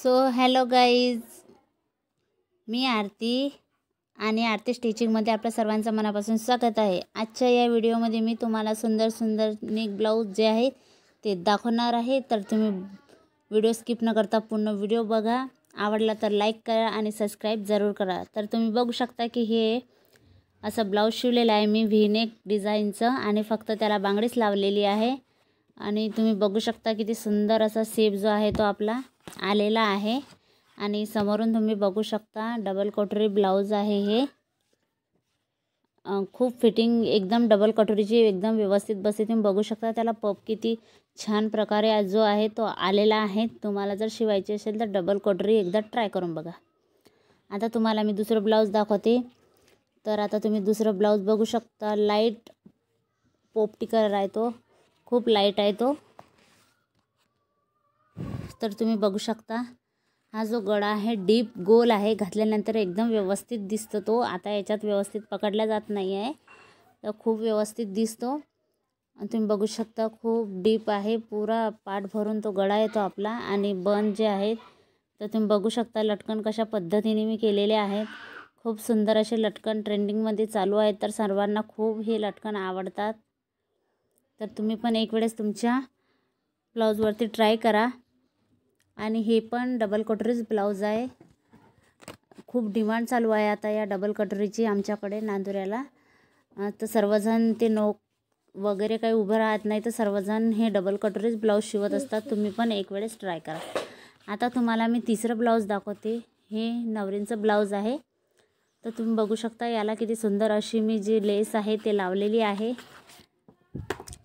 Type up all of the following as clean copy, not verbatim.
So hello guys, मी आरती आणि आरती स्टिचिंगमध्ये आपल्या सर्वांचं मनापासून स्वागत आहे। आजच्या या व्हिडिओमध्ये मी तुम्हाला सुंदर सुंदर नेक ब्लाऊज जे आहे ते दाखवणार आहे। तर तुम्ही व्हिडिओ स्किप न करता पूर्ण व्हिडिओ बघा। आवडला तर लाईक करा आणि सबस्क्राईब जरूर करा। तर तुम्ही बघू शकता की हे असं ब्लाऊज शिवलेलं आहे मी व्ही नेक डिझाईनचं आणि फक्त त्याला बांगडीच लावलेली आहे। आणि तुम्ही बघू शकता किती सुंदर असा शेप जो आहे तो आपला आलेला आहे। आणि समोरून तुम्ही बघू शकता डबल कटोरी ब्लाऊज आहे हे। खूप फिटिंग एकदम डबल कटोरीची एकदम व्यवस्थित बसते। तुम्ही बघू शकता त्याला पप किती छान प्रकारे जो आहे तो आलेला आहे। तुम्हाला जर शिवायचे असेल तर डबल कटोरी एकदा ट्राय करून बघा। आता तुम्हाला मी दुसरं ब्लाऊज दाखवते। तर आता तुम्ही दुसरं ब्लाऊज बघू शकता, लाईट पोपटी कलर आहे तो, खूप लाईट आहे तो। तर तुम्ही बघू शकता हा जो गळा आहे डीप गोल आहे, घातल्यानंतर एकदम व्यवस्थित दिसतो तो। आता याच्यात व्यवस्थित पकडला जात नाही आहे, तर खूप व्यवस्थित दिसतो। तुम्ही बघू शकता खूप डीप आहे, पुरा पाठ भरून तो गळा येतो आपला। आणि बन जे आहेत तर तुम्ही बघू शकता लटकन कशा पद्धतीने मी केलेले आहेत। खूप सुंदर असे लटकन ट्रेंडिंगमध्ये चालू आहेत, तर सर्वांना खूप हे लटकन आवडतात। तर तुम्ही पण एक वेळेस तुमच्या ब्लाऊजवरती ट्राय करा। आणि हे पण डबल कटोरीच ब्लाऊज आहे। खूप डिमांड चालू आहे आता या डबल कटोरीची आमच्याकडे नांदुऱ्याला। तर सर्वजण ते नोक वगैरे काही उभं राहत नाही, तर सर्वजण हे डबल कटोरीच ब्लाऊज शिवत असतात। तुम्ही पण एक वेळेस ट्राय करा। आता तुम्हाला मी तिसरं ब्लाऊज दाखवते। हे नवरींचं ब्लाऊज आहे। तर तुम्ही बघू शकता याला किती सुंदर अशी मी जी लेस आहे ते लावलेली आहे।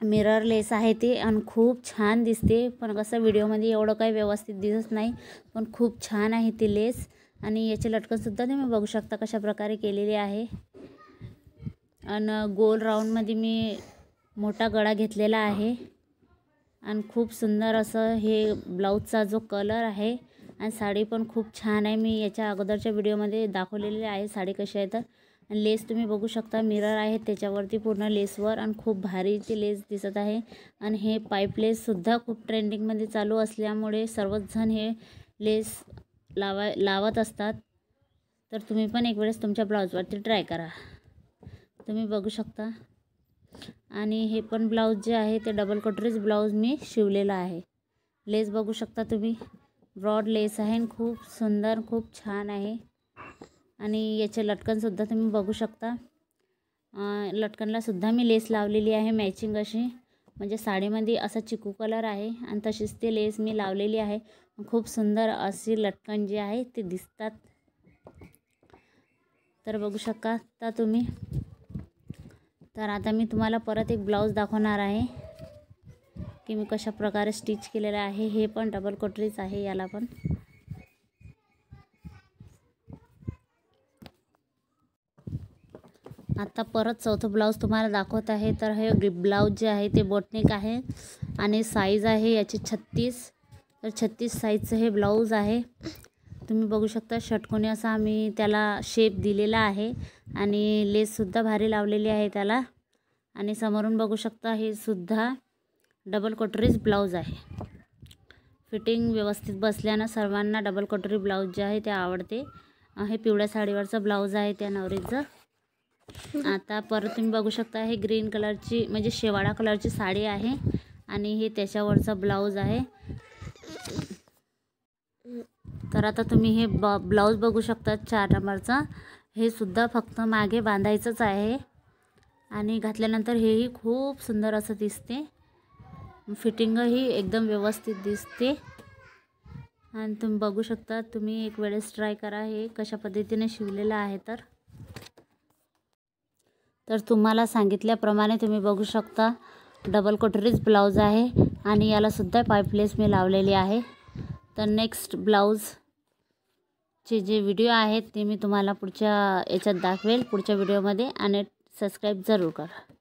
मिरर लेस आहे ती आणि खूप छान दिसते, पण कसं व्हिडिओमध्ये एवढं काही व्यवस्थित दिसत नाही, पण खूप छान आहे ती लेस। आणि याचे लटकनसुद्धा तुम्ही बघू शकता कशा प्रकारे केलेले आहे। आणि गोल राऊंडमध्ये मी मोठा गळा घेतलेला आहे। आणि खूप सुंदर असं हे ब्लाऊजचा जो कलर आहे, आणि साडी पण खूप छान आहे। मी याच्या अगोदरच्या व्हिडिओमध्ये दाखवलेली आहे साडी कशी आहे। तर आणि लेस तुम्ही बघू शकता मिरर आहे त्याच्यावरती पूर्ण लेसवर, आणि खूप भारी ती लेस दिसत आहे। आणि हे पाईप लेससुद्धा खूप ट्रेंडिंगमध्ये चालू असल्यामुळे सर्वच जण हे लेस लावत असतात। तर तुम्ही पण एक वेळेस तुमच्या ब्लाऊजवरती ट्राय करा। तुम्ही बघू शकता। आणि हे पण ब्लाऊज जे आहे ते डबल कटोरीच ब्लाऊज मी शिवलेला आहे। लेस बघू शकता तुम्ही, ब्रॉड लेस आहे आणि खूप सुंदर खूप छान आहे। आणि याचे लटकनसुद्धा तुम्ही बघू शकता। लटकनला सुद्धा मी लेस लावलेली आहे मॅचिंग अशी, म्हणजे साडीमध्ये असा चिकू कलर आहे आणि तशीच ती लेस मी लावलेली आहे। खूप सुंदर अशी लटकन जी आहे ते दिसतात। तर बघू शकता तुम्ही। तर आता मी तुम्हाला परत एक ब्लाऊज दाखवणार आहे की मी कशा प्रकारे स्टिच केलेलं आहे। हे पण डबल कटोरीच आहे याला पण। आता परत चौथं ब्लाऊज तुम्हाला दाखवत आहे। तर हे ब्लाऊज जे आहे ते बोटनेक आहे आणि साईज आहे याची 36। तर 36 साईजचं हे ब्लाऊज आहे। तुम्ही बघू शकता षटकोनी असा आम्ही त्याला शेप दिलेला आहे, आणि लेससुद्धा भारी लावलेली आहे त्याला। आणि समोरून बघू शकता हे सुद्धा डबल कटोरीच ब्लाऊज आहे। फिटिंग व्यवस्थित बसल्यानं सर्वांना डबल कटोरी ब्लाऊज जे आहे ते आवडते। हे पिवळ्या साडीवरचं ब्लाऊज आहे त्या नवरीचं। आता परत तुम्ही बघू शकता हे ग्रीन कलरची म्हणजे शेवाळा कलरची साडी आहे, आणि हे त्याच्यावरचा ब्लाऊज आहे। तर आता तुम्ही हे ब्लाऊज बघू शकता 4 नंबरचा। हे सुद्धा फक्त मागे बांधायचंच आहे, आणि घातल्यानंतर हेही खूप सुंदर असं दिसते। फिटिंगही एकदम व्यवस्थित दिसते। आणि तुम्ही बघू शकता, तुम्ही एक वेळेस ट्राय करा हे कशा पद्धतीने शिवलेलं आहे। तर तुम्हाला सांगितल्याप्रमाणे तुम्ही बघू शकता डबल कटोरीच ब्लाऊज आहे, आणि याला सुद्धा पाईपलेस मी लावलेली आहे। तर नेक्स्ट ब्लाऊजचे जे व्हिडिओ आहेत ते मी तुम्हाला पुढच्या याच्यात दाखवेल पुढच्या व्हिडिओमध्ये, आणि सबस्क्राईब जरूर करा।